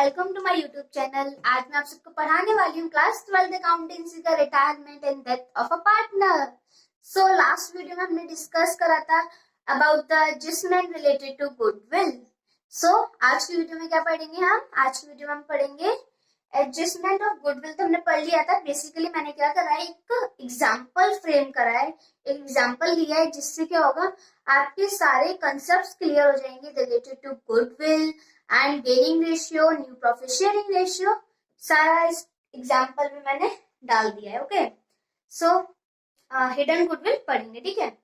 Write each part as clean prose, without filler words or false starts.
Welcome to my YouTube channel. आज मैं आप सबको पढ़ाने वाली हूँ क्लास 12 अकाउंटेंसी का retirement and death of a partner. So last video में हमने डिस्कस करा था about the adjustment related to goodwill. So आज की वीडियो में क्या पढ़ेंगे हम? आज की वीडियो में हम पढ़ेंगे एडजस्टमेंट ऑफ गुडविल। तो हमने पढ़ लिया था। बेसिकली मैंने क्या करा है, एक एग्जाम्पल फ्रेम करा है, एक एग्जाम्पल लिया है, जिससे क्या होगा, आपके सारे कंसेप्ट क्लियर हो जाएंगे related to goodwill and gaining ratio, new profit sharing ratio. सारा इस एग्जाम्पल में मैंने डाल दिया है। ओके, सो हिडन गुडविल पढ़ेंगे, ठीक है।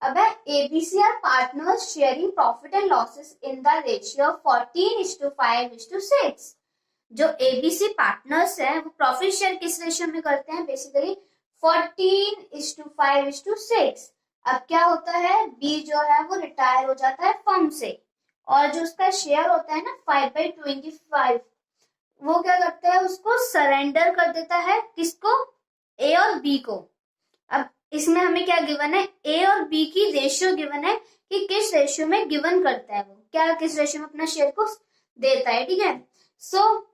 अब है ABC are partners sharing profit and losses in the ratio 14:5:6। जो एबीसी पार्टनर्स हैं वो प्रॉफिट शेयर किस रेशियो में करते हैं? बेसिकली 14:5:6। अब क्या होता है, बी जो है वो रिटायर हो जाता है फर्म से, और जो उसका शेयर होता है ना 5/25, वो क्या करता है, उसको सरेंडर कर देता है। किसको? ए और बी को। अब इसमें हमें क्या गिवन है, ए और बी की रेशियो गिवन है कि किस रेशियो में गिवन करता है, वो क्या किस रेशियो में अपना शेयर को देता है, ठीक है। सो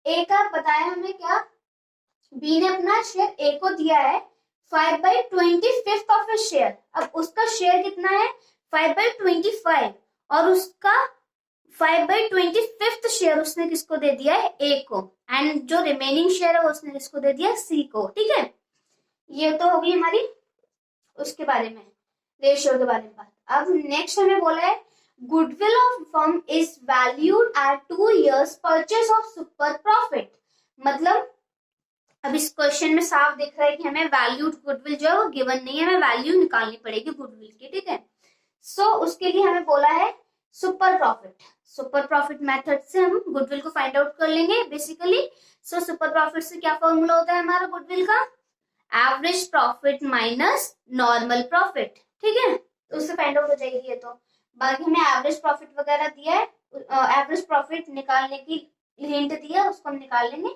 ए का बताया हमें क्या, बी ने अपना शेयर ए को दिया है 5/25 ऑफ ए शेयर। अब उसका शेयर कितना है? 5/25, और उसका 5/25 शेयर उसने किसको दे दिया है? ए को। एंड जो रिमेनिंग शेयर है उसने किसको दे दिया? सी को, ठीक है। ये तो होगी हमारी उसके बारे में, रेशियो के बारे में बात। अब नेक्स्ट हमें बोला है goodwill of firm is valued at 2 years purchase of super profit. मतलब अब इस क्वेश्चन में साफ दिख रहा है कि हमें वैल्यूड गुडविल जो है वो गिवन नहीं है, हमें वैल्यू निकालनी पड़ेगी गुडविल की, ठीक है। सो उसके लिए हमें बोला है super profit. Super profit method से हम गुडविल को फाइंड आउट कर लेंगे बेसिकली। सो सुपर प्रॉफिट से क्या फॉर्मूला होता है हमारा गुडविल का? Average profit minus normal profit, ठीक है। तो उससे फाइंड आउट हो जाएगी ये। तो बाकी हमें एवरेज प्रॉफिट वगैरह दिया है, एवरेज प्रॉफिट निकालने की हिंट दिया, उसको हम निकाल लेंगे।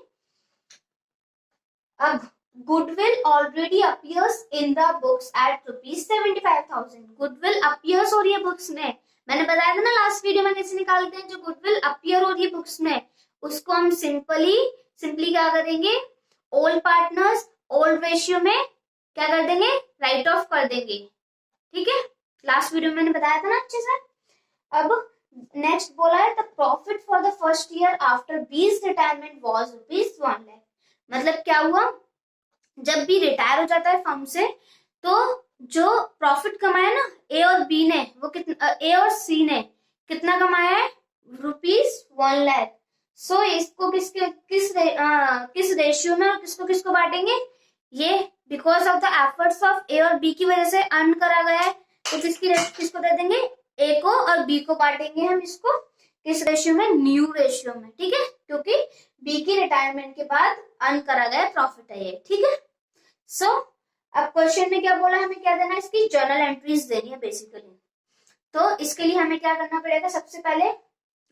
अब goodwill already appears in the books at ₹75,000। Goodwill appears हो रही है बुक्स में। मैंने बताया था ना लास्ट वीडियो में कैसे निकालते हैं। जो गुडविल अपीयर हो रही है बुक्स में, उसको हम सिंपली क्या करेंगे, ओल्ड पार्टनर्स ओल्ड रेशियो में क्या कर देंगे, राइट ऑफ कर देंगे, ठीक है। लास्ट वीडियो में मैंने बताया था ना अच्छे से। अब नेक्स्ट बोला है the profit for the first year after B's retirement was ₹1 lakh. मतलब क्या हुआ, जब भी रिटायर हो जाता है फर्म से, तो जो प्रॉफिट कमाया ना ए और बी ने, वो कितना, ए और सी ने कितना कमाया है? ₹1 लाख। सो इसको किस रेशियो में और किसको किसको बांटेंगे? ये because of the efforts of A और बी की वजह से अर्न करा गया है, तो किसको दे देंगे? ए को, और बी को बांटेंगे हम इसको किस रेशियो में? न्यू रेशियो में, ठीक है। क्योंकि बी की रिटायरमेंट के बाद अर्न करा गया प्रॉफिट है ये, ठीक है। सो अब क्वेश्चन में क्या बोला, हमें क्या देना है, इसकी जर्नल एंट्रीज देनी है बेसिकली। तो इसके लिए हमें क्या करना पड़ेगा, सबसे पहले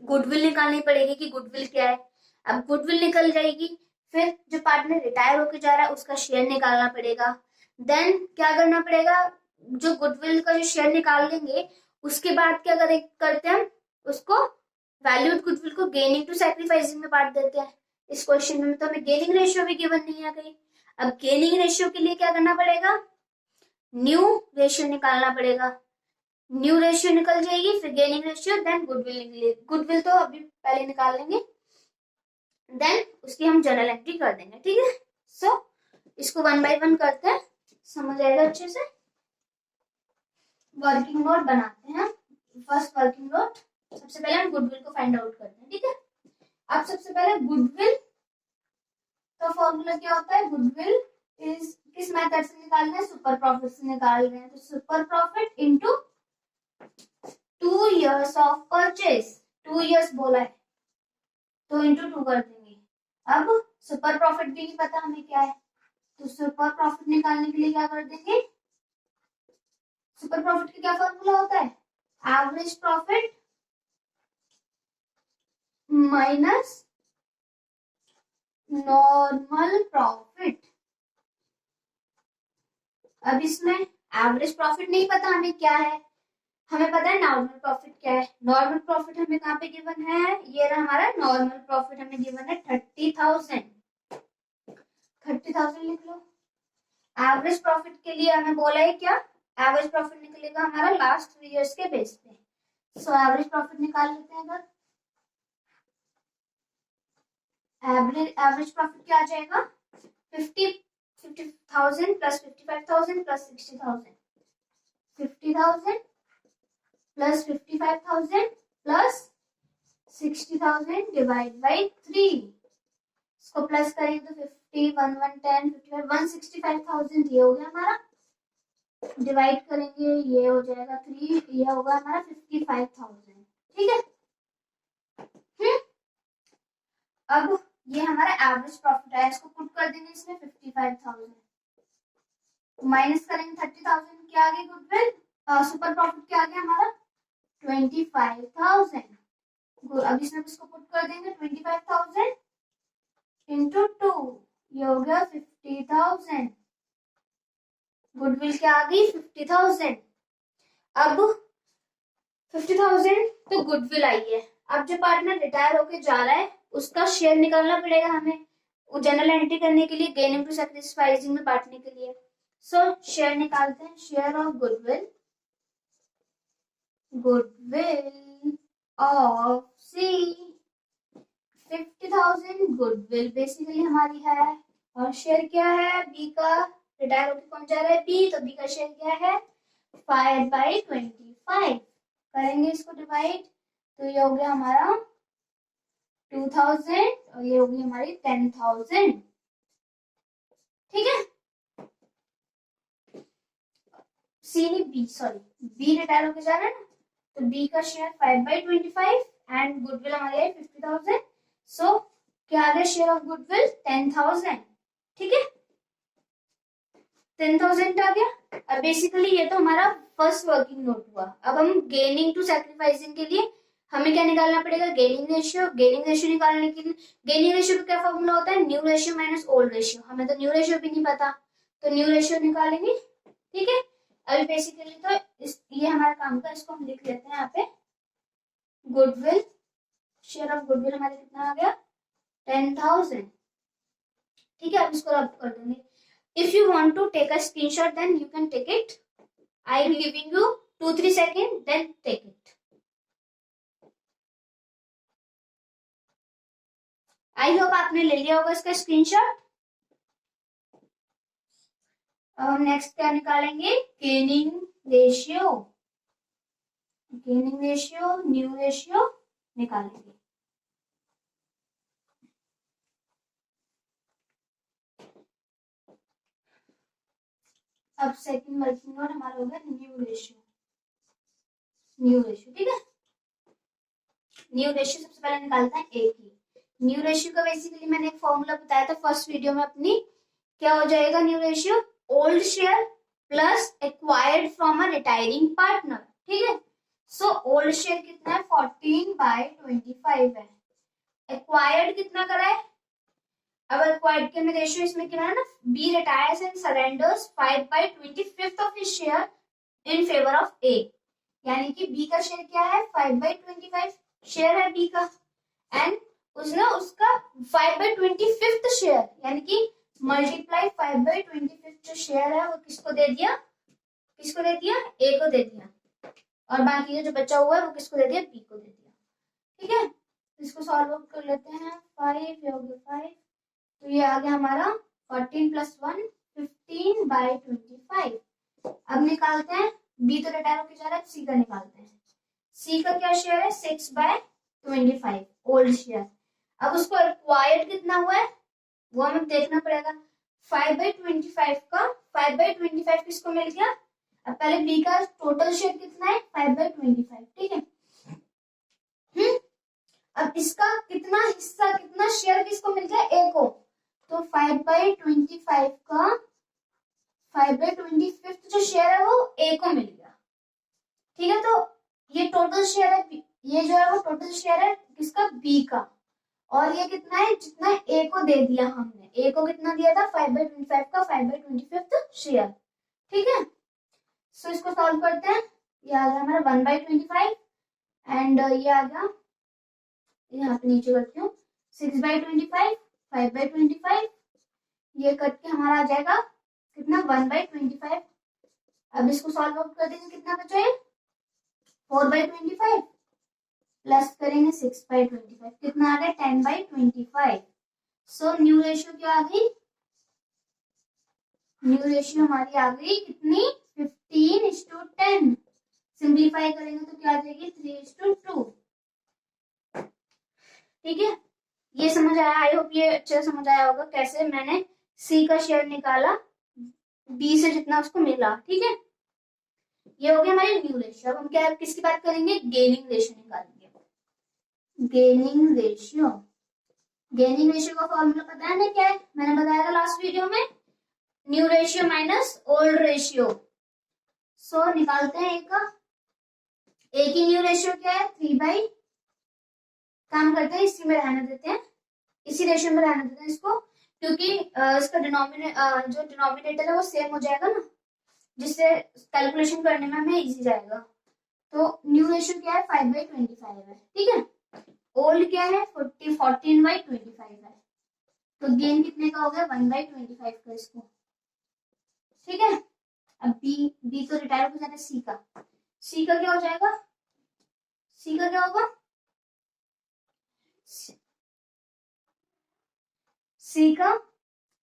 गुडविल निकालनी पड़ेगी कि गुडविल क्या है। अब गुडविल निकल जाएगी, फिर जो पार्टनर रिटायर होके जा रहा है उसका शेयर निकालना पड़ेगा। देन क्या करना पड़ेगा, जो गुडविल का जो शेयर निकाल लेंगे उसके बाद क्या करते हैं हम उसको, वैल्यूड गुडविल को गेनिंग टू सैक्रिफाइसिंग में बांट देते हैं। इस क्वेश्चन में तो हमें गेनिंग रेशियो भी गिवन नहीं है कहीं। अब गेनिंग रेशियो के लिए क्या करना पड़ेगा, न्यू रेशियो निकालना पड़ेगा। न्यू रेशियो निकल जाएगी, फिर गेनिंग रेशियो, देन गुडविल निकलेगी। गुडविल तो अभी पहले निकाल लेंगे, देन उसकी हम जर्नल एंट्री कर देंगे, ठीक है। सो इसको 1 by 1 करते हैं, समझ आएगा अच्छे से। वर्किंग नोट बनाते हैं। फर्स्ट वर्किंग नोट, सबसे पहले हम गुडविल को फाइंड आउट करते हैं, ठीक है। अब सबसे पहले गुडविल का फॉर्मूला क्या होता है, गुडविल इज किस मेथड से निकालना है? सुपर प्रॉफिट से निकाल रहे हैं। तो super profit into 2 years of purchase, 2 years बोला है तो इंटू 2 कर देंगे। अब सुपर प्रॉफिट भी नहीं पता हमें क्या है, तो सुपर प्रॉफिट निकालने के लिए क्या कर देंगे, सुपर प्रॉफिट का क्या फॉर्मूला होता है? Average profit minus normal profit. अब इसमें एवरेज प्रॉफिट नहीं पता हमें क्या है, हमें पता है नॉर्मल प्रॉफिट क्या है। नॉर्मल प्रॉफिट हमें कहाँ पे गिवन है, ये रहा हमारा नॉर्मल प्रॉफिट हमें गिवन है 30,000। 30,000 लिख लो। एवरेज प्रॉफिट के लिए हमें बोला है क्या, एवरेज प्रॉफिट निकलेगा हमारा लास्ट 3 इयर्स के बेस पे। सो एवरेज प्रॉफिट निकाल लेते हैं। अगर एवरेज प्रॉफिट क्या आ जाएगा, 50,000 plus 55,000 plus 60,000, 50,000 plus 55,000 plus 60,000 divide by 3। इसको प्लस करेंगे तो 50, 1, 1, 10, 55, 165,000 ये हो गया हमारा। डिवाइड करेंगे ये हो जाएगा 3, ये होगा हमारा 55,000। ठीक है। अब ये हमारा एवरेज प्रॉफिट है, इसको पुट कर देंगे इसमें 55,000, माइनस करेंगे 30,000, क्या आ गया गुडविल, सुपर प्रॉफिट क्या आ गया हमारा 25,000। अब इसमें इसको पुट कर देंगे 25,000 इंटू 2, ये हो गया 50,000। गुडविल क्या आ गई 50,000। अब 50,000 तो गुडविल आई है। अब जो पार्टनर रिटायर होके जा रहा है उसका शेयर निकालना पड़ेगा हमें जनरल एंट्री करने के लिए, गेनिंग टू सैक्रिफाइसिंग में बांटने के लिए। सो शेयर निकालते हैं। Share of goodwill, goodwill of C 50,000 goodwill basically हमारी है, और शेयर क्या है बी का, रिटायर होकर कौन जा रहा है बी, तो बी का शेयर क्या है 5/25। करेंगे इसको डिवाइड तो ये हो गया हमारा 2,000 और ये होगी हमारी 10,000। ठीक है। सी नहीं बी, सॉरी बी रिटायर होकर जा रहा है ना, तो बी का शेयर 5/25 एंड गुडविल हमारी है 50,000। सो क्या आ गया शेयर ऑफ गुडविल 10,000। ठीक है, 10,000 आ गया। अब बेसिकली ये तो हमारा फर्स्ट वर्किंग नोट हुआ। अब हम गेनिंग टू सैक्रिफाइसिंग के लिए हमें क्या निकालना पड़ेगा, गेनिंग रेशियो। गेनिंग रेशियो निकालने के लिए गेनिंग रेशियो का क्या फॉर्मूला होता है, new ratio minus old ratio. हमें तो न्यू रेशियो भी नहीं पता, तो न्यू रेशियो निकालेंगे। ठीक है। अभी बेसिकली तो ये हमारा काम का, इसको हम लिख लेते हैं यहाँ पे। गुडविल, शेयर ऑफ गुडविल हमारे कितना आ गया 10,000। ठीक है। अब इसको रब कर देंगे। If you want to take a screenshot, then you can take it. I am giving you 2-3 seconds, then take it. I hope आपने ले लिया होगा इसका स्क्रीनशॉट। अब नेक्स्ट क्या निकालेंगे, gaining ratio. Gaining ratio, new ratio निकालेंगे। अब सेकंड वर्किंग नोट हमारा हो गया न्यू रेशियो। न्यू रेशियो, ठीक है। न्यू रेशियो सबसे पहले निकालता है ए की। न्यू रेशियो का बेसिकली मैंने एक फॉर्मूला बताया था फर्स्ट वीडियो में अपनी। क्या हो जाएगा new ratio, old share plus acquired from a retiring partner. ठीक है। सो ओल्ड शेयर कितना है 14/25 है। एक्वायर्ड कितना करा है, अब एक्वायर्ड के में रेशियो इसमें क्या है ना, B retires and surrenders 5/25 of his share in favour of A. यानी कि बी का शेयर क्या है 5/25 शेयर है बी का, एंड उसने उसका 5/25 शेयर यानी कि मल्टीप्लाई 5/25 जो शेयर है वो किसको दे दिया, किसको दे दिया ए को दे दिया, और बाकी जो बचा हुआ है वो किसको दे दिया बी को दे दिया। ठीक है। इसको सॉल्व कर लेते हैं। 5 ये हो गया 5, तो ये आ गया हमारा 14 + 1 15/25। अब निकालते हैं, बी तो रिटायर होकर जा रहा है, सी का निकालते हैं। सी का क्या शेयर है 6/25 ओल्ड शेयर। अब उसको एक्वायर्ड कितना हुआ है वो हमें देखना पड़ेगा। 5/25 का 5/25 किसको मिल गया, अब पहले बी का टोटल शेयर कितना है 5/25। ठीक है। अब इसका कितना हिस्सा, कितना शेयर किसको मिल गया ए को, तो 5/25 का 5/25 जो शेयर है वो ए को मिल गया। ठीक है। तो ये टोटल शेयर है, ये जो है वो टोटल शेयर है किसका बी का, और ये कितना है जितना ए को दे दिया हमने, ए को कितना दिया था 5/25 का 5/25 शेयर। ठीक है। सो इसको सॉल्व करते हैं। ये आ गया हमारा 1/25 एंड ये आ गया, यहाँ पे नीचे करती हूँ 6/25, 5/25, ये कट के हमारा आ जाएगा कितना 1/25। अब इसको सॉल्व आउट कर देंगे, कितना बचा है 4/25 प्लस करेंगे 6/25, कितना आ गया 10/25। सो न्यू रेशियो क्या आ गई, न्यू रेशियो हमारी आ गई कितनी 15:10। सिंप्लीफाई करेंगे तो क्या आ जाएगी 3:2। ठीक है, ये समझ आया, आई होप ये अच्छे से समझ आया होगा कैसे मैंने सी का शेयर निकाला बी से जितना उसको मिला। ठीक है, ये हो गया हमारी न्यू रेशियो। अब हम क्या किसकी बात करेंगे, गेनिंग रेशियो निकालेंगे। गेनिंग रेशियो, गेनिंग रेशियो का फॉर्मूला पता है ना क्या है, मैंने बताया था लास्ट वीडियो में, new ratio minus old ratio. So निकालते हैं एक ही न्यू रेशियो क्या है 3 काम करते हैं इसी में रहने देते हैं, इसी रेशियो में रहने देते हैं इसको, क्योंकि इसका जो डिनोमिनेटर है वो सेम हो जाएगा ना, जिससे कैलकुलेशन करने में हमें इजी जाएगा। तो न्यू रेशियो क्या है 5/25 है। ठीक है, ओल्ड क्या है 14/25 है। तो गेन कितने का हो गया 1/25 का इसको। ठीक है, अब बी तो रिटायर हो जाता है, सी का क्या हो जाएगा, सी का क्या होगा, सी का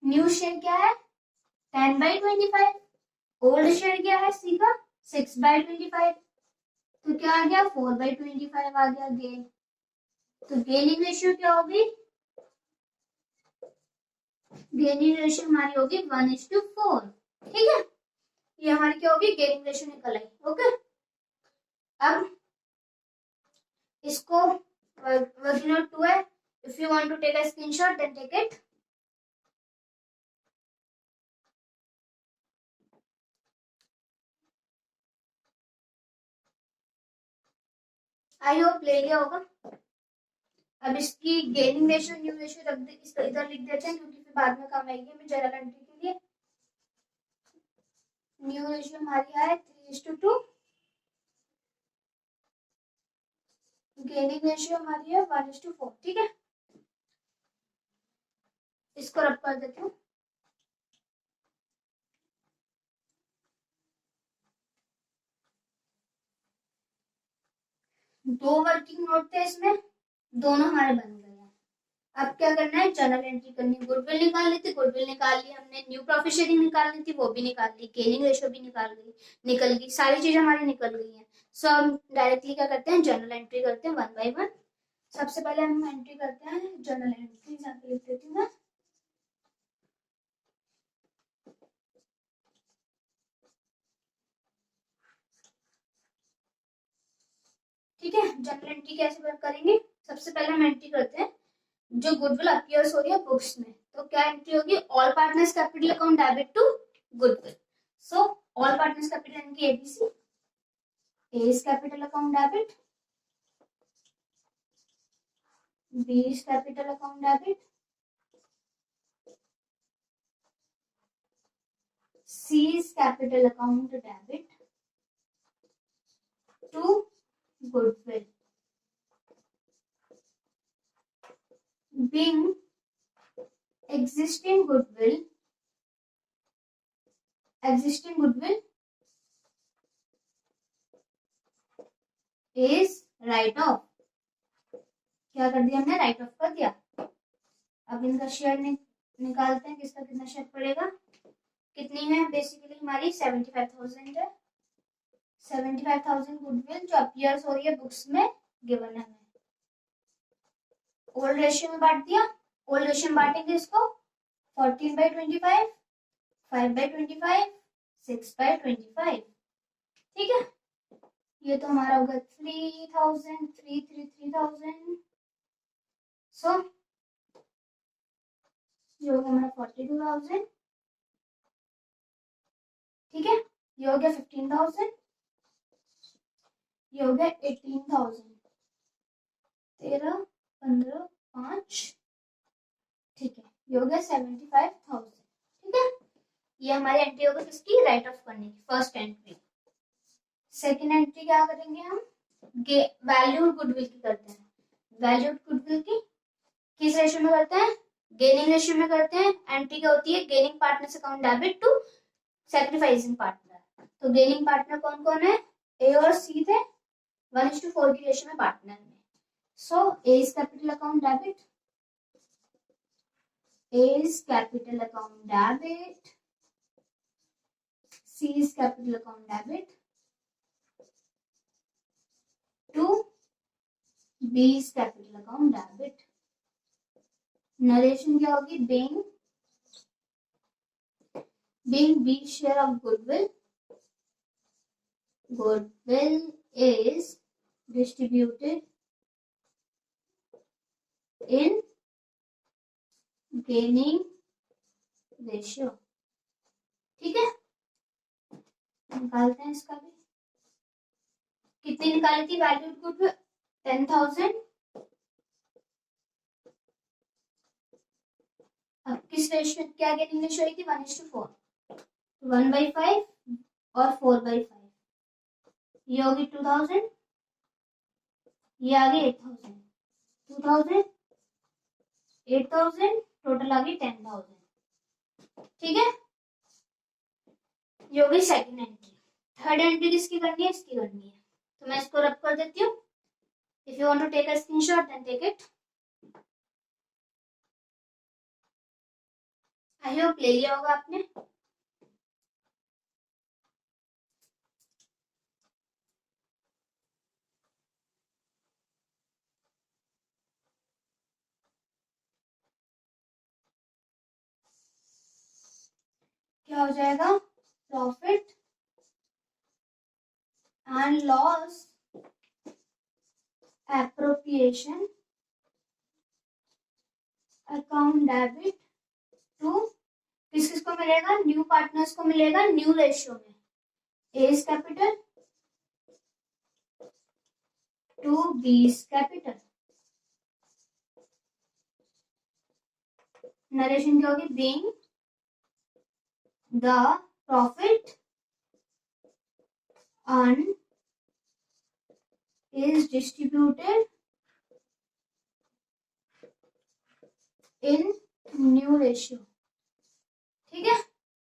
न्यू शेयर क्या है 10/25, ओल्ड शेयर क्या है सी का 6/25, तो क्या आ गया 4/25 आ गया गेन। तो गेनिंग रेशियो क्या होगी, गेनिंग रेशियो हमारी होगी 1:4। ठीक है, ये हमारी क्या होगी गेनिंग रेशियो निकल आई। ओके, अब इसको वर्किंग आउट 2 है, if you want to take a screenshot then take it. I hope ले लिया होगा। अब इसकी गेनिंग रेशियो न्यू रेशियो रख दे, इसको इधर लिख देते हैं क्योंकि फिर बाद में काम आएगी हमें जनरल एंट्री के लिए। न्यू रेशियो हमारी है 3:2, गेनिंग रेशियो हमारी है 1:4। ठीक है, इसको रब कर देती हूँ। दो वर्किंग नोट थे इसमें, दोनों हमारे बन गए हैं। अब क्या करना है जर्नल एंट्री करनी, गुडविल निकालनी थी, गुडविल निकाल ली हमने, न्यू प्रॉफिट शेयरिंग निकालनी थी वो भी निकाल ली, गेनिंग रेशियो भी निकल गई, सारी चीजें हमारी निकल गई हैं। सो हम डायरेक्टली क्या करते हैं जर्नल एंट्री करते हैं 1 बाय 1। सबसे पहले हम एंट्री करते हैं जर्नल एंट्री, यहाँ पे लिख देती हूँ मैं। ठीक है, जर्नल एंट्री कैसे करेंगे, सबसे पहले हम एंट्री करते हैं जो गुडविल अपीयर्स हो रही है बुक्स में। तो क्या एंट्री होगी, all partners capital account debit to goodwill. So all partners capital यानी कि ABC, A is capital account debit, B is capital account debit, C is capital account debit to goodwill. Being existing goodwill is write off. क्या कर दिया हमने, right of कर दिया। अब इनका शेयर निकालते हैं, किसका कितना शेयर पड़ेगा, कितनी है बेसिकली हमारी 75,000 है। 75,000 गुडविल जो अपीयर्स हो रही है बुक्स में गिवन है हमें। ओल्ड रेशियो में बांट दिया, ओल्ड रेशियो में बांटेंगे इसको 14/25, 5/25, 6/25। ठीक है, ये तो हमारा होगा 3,000, 3,000। सो ये हो गया हमारा 42,000। ठीक है, ये हो गया 15,000, ये हो गया 18,000, 13, 15, 5। ठीक है, ये हो गया 75,000। ठीक है, ये हमारी एंट्री होगी किसकी, राइट ऑफ करने की, फर्स्ट एंट्री। सेकेंड एंट्री क्या करेंगे हम, वैल्यूड गुडविल की करते हैं। वैल्यूड गुडविल की किस रेशियो में करते हैं, गेनिंग रेशियो में करते हैं। एंट्री क्या होती है, gaining partners account debit to sacrificing partner. तो गेनिंग पार्टनर कौन कौन है, ए और सी थे, 1:4 की रेशियो में पार्टनर में। So A is capital account debit, A is capital account debit, C is capital account debit to B is capital account debit. Narration क्या होगी, being B share of goodwill. Goodwill is distributed in gaining ratio. ठीक है, निकालते हैं इसका भी। कितनी निकाली थी वैल्यूड गुडविल, 10,000। अब किस रेशियो, क्या गेनिंग रेशियो आई थी, 1:4, 1/5 और 4/5। ये होगी 2000, ये आ गई 8000, 2000, 8000, टोटल आ गई 10,000। ठीक है, ये हो गई सेकेंड एंट्री। थर्ड एंट्री किसकी करनी है, इसकी करनी है। तो मैं इसको रब कर देती हूँ। If you want to take a screenshot then take it. I hope ले लिया होगा आपने। क्या हो जाएगा, profit and loss appropriation account debit to, किस किस को मिलेगा, न्यू पार्टनर्स को मिलेगा न्यू रेशियो में। A is capital to B is capital. Narration क्या होगी, being the profit earned is distributed in new ratio। ठीक है,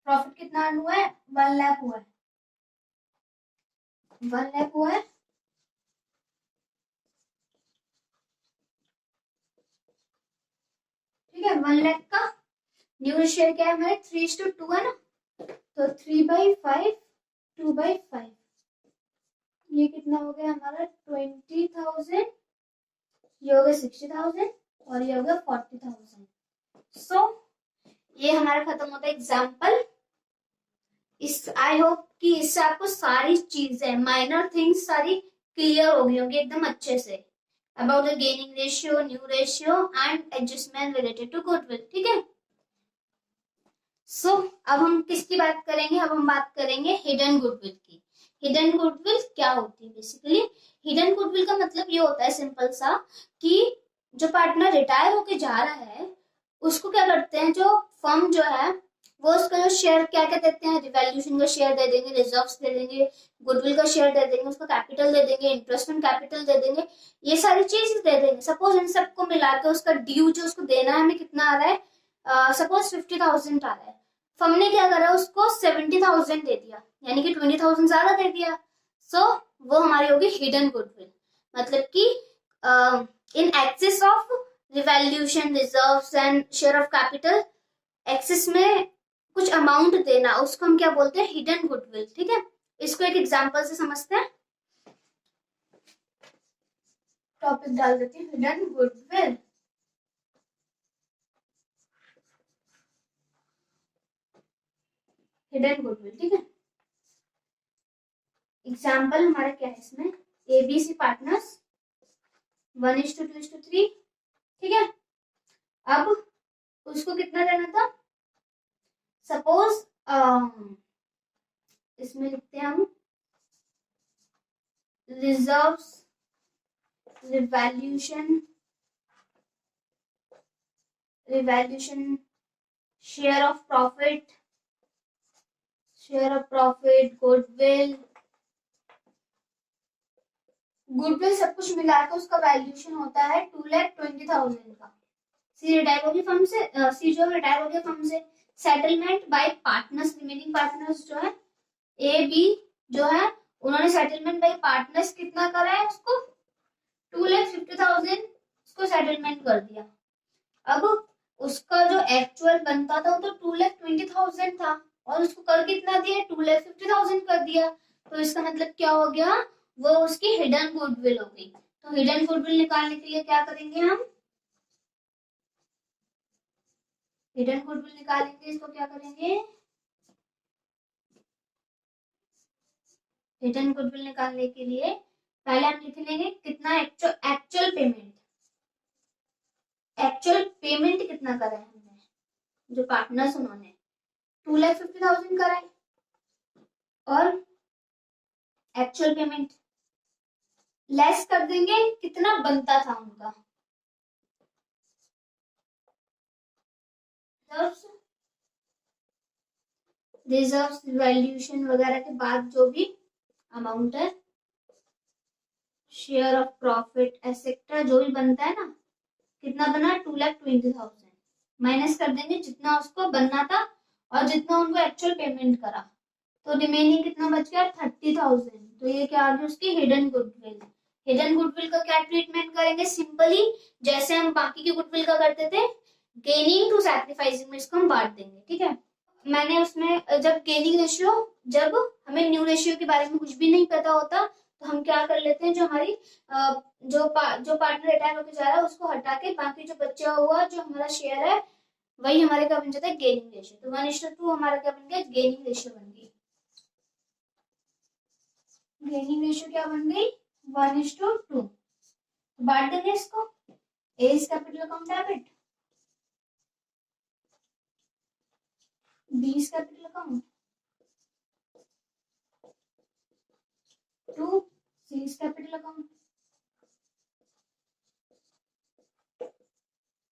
प्रॉफिट कितना अर्न हुआ है, 1 लाख हुआ है, 1 लाख हुआ है। ठीक है, 1 लाख का न्यू रेशियो क्या है हमारे, 3:2 है ना, तो 3/5, 2/5, ये कितना हो गया हमारा 20,000, ये हो गया 60,000 और ये हो गया 40,000। सो ये हमारा खत्म होता है एग्जाम्पल। इस आई होप कि इससे आपको सारी चीजें, माइनर थिंग्स सारी क्लियर हो गई होंगी एकदम अच्छे से, about the gaining ratio, new ratio and adjustment related to goodwill. ठीक है, सो अब हम किसकी बात करेंगे, अब हम बात करेंगे हिडन गुडविल की। हिडन गुडविल क्या होती है, बेसिकली हिडन गुडविल का मतलब ये होता है सिंपल सा, कि जो पार्टनर रिटायर होके जा रहा है उसको क्या करते हैं, जो फर्म जो है वो उसका जो शेयर क्या क्या देते हैं, रिवैल्यूएशन का शेयर दे देंगे, रिजर्व्स दे देंगे, गुडविल का शेयर दे देंगे, उसको कैपिटल दे देंगे, इन्वेस्टमेंट कैपिटल दे देंगे, ये सारी चीजें दे देंगे। सपोज इन सबको मिला के उसका ड्यू जो उसको देना है हमें कितना आ रहा है, सपोज 50,000 आ रहा है, फर्म ने क्या करा उसको 70,000 दे दिया, यानी कि 20,000 ज्यादा दे दिया। सो वो हमारी होगी हिडन गुडविल, मतलब कि in excess of revaluation, reserves and share of capital, excess में कुछ अमाउंट देना, उसको हम क्या बोलते हैं, हिडन गुडविल। ठीक है, इसको एक एग्जांपल से समझते हैं। टॉपिक डाल देती हूँ, हिडन गुडविल। हिडन गुडविल, ठीक है। एग्जाम्पल हमारा क्या है इसमें, एबीसी पार्टनर्स 1:2:3। ठीक है, अब उसको कितना देना था, सपोज इसमें लिखते हैं हम reserves, revaluation, share of profit, goodwill, goodwill सब कुछ मिला के उसका वैल्यूएशन होता है 2,20,000 का। सी रिटायर हो गई फर्म से, सी जो रिटायर हो गया फर्म से। Settlement bye partners, remaining partners जो है ए बी जो है उन्होंने सेटलमेंट बाय पार्टनर्स कितना करा है, उसको 2,50,000 उसको सेटलमेंट कर दिया। अब उसका जो एक्चुअल बनता था वो तो 2,20,000 था और उसको कर कितना दिया, 2,50,000 कर दिया। तो इसका मतलब क्या हो गया, वो उसकी हिडन गुडविल हो गई। तो हिडन गुडविल निकालने के लिए क्या करेंगे हम, हिडन गुडविल निकालेंगे, इसको क्या करेंगे, हिडन गुडविल निकालने के लिए पहले हम लिख लेंगे कितना एक्चुअल पेमेंट, एक्चुअल पेमेंट कितना करा है हमने, जो पार्टनर्स उन्होंने 2,50,000 करा है और एक्चुअल पेमेंट लेस कर देंगे कितना बनता था उनका, रिजर्व्स वैल्यूएशन वगैरह के बाद जो भी अमाउंट है, शेयर ऑफ प्रॉफिट एसेट्रा जो भी बनता है ना, कितना बना 2,20,000 माइनस कर देंगे जितना उसको बनना था और जितना उनको एक्चुअल पेमेंट करा, तो रिमेनिंग कितना बच गया 30,000। तो ये क्या आ गया उसकी हिडन गुडविल। हिडन गुडविल का क्या ट्रीटमेंट करेंगे, सिंपली जैसे हम बाकी की गुडविल का करते थे, गेनिंग टू सैक्रिफाइसिंग में इसको हम बांट देंगे। ठीक है, मैंने उसमें जब गेनिंग रेशियो, जब हमें न्यू रेशियो के बारे में कुछ भी नहीं पता होता तो हम क्या कर लेते हैं, जो हमारी जो पार्टनर रिटायर होकर जा रहा है उसको हटा के बाकी जो बचा हुआ जो हमारा शेयर है वही हमारे क्या बन जाता है, गेनिंग रेशियो। तो 1:2 हमारा क्या बन गया, गेनिंग रेशियो बन गई। गेनिंग रेशियो क्या बन गई, 1:2। बांट देंगे इसको, A is capital account debit, B is capital account to, C is capital account,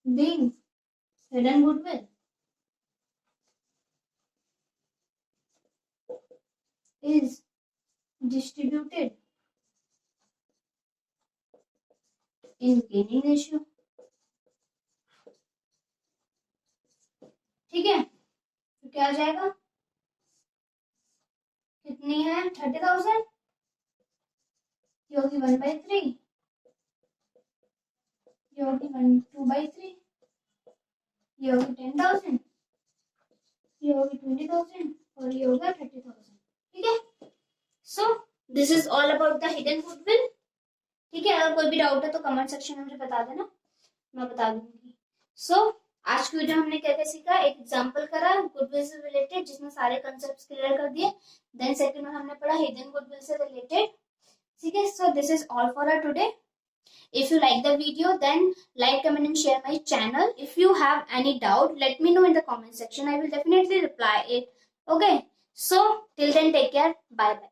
being hidden goodwill is distributed in gaining ratio। ठीक है, तो क्या आ जाएगा, कितनी है 30,000, ये होगी 1/3, ये होगी 2/3, ये होगी 10,000, ये होगी 20,000 और ये होगा 30,000। ठीक है, so this is all about the hidden goodwill. ठीक है, अगर कोई भी डाउट है तो कमेंट सेक्शन में मुझे बता देना, मैं बता दूंगी। सो आज की वीडियो हमने क्या क्या सीखा, एक एग्जांपल करा गुडविल से रिलेटेड जिसमें सारे कंसेप्ट्स क्लियर कर दिए। देन सेकंड में हमने पढ़ा हिडन गुडविल से रिलेटेड। ठीक है, so this is all for today. If you like the video, then like, comment and share my channel. If you have any doubt, let me know in the comment section. I will definitely reply it. Okay, so till then take care, bye bye.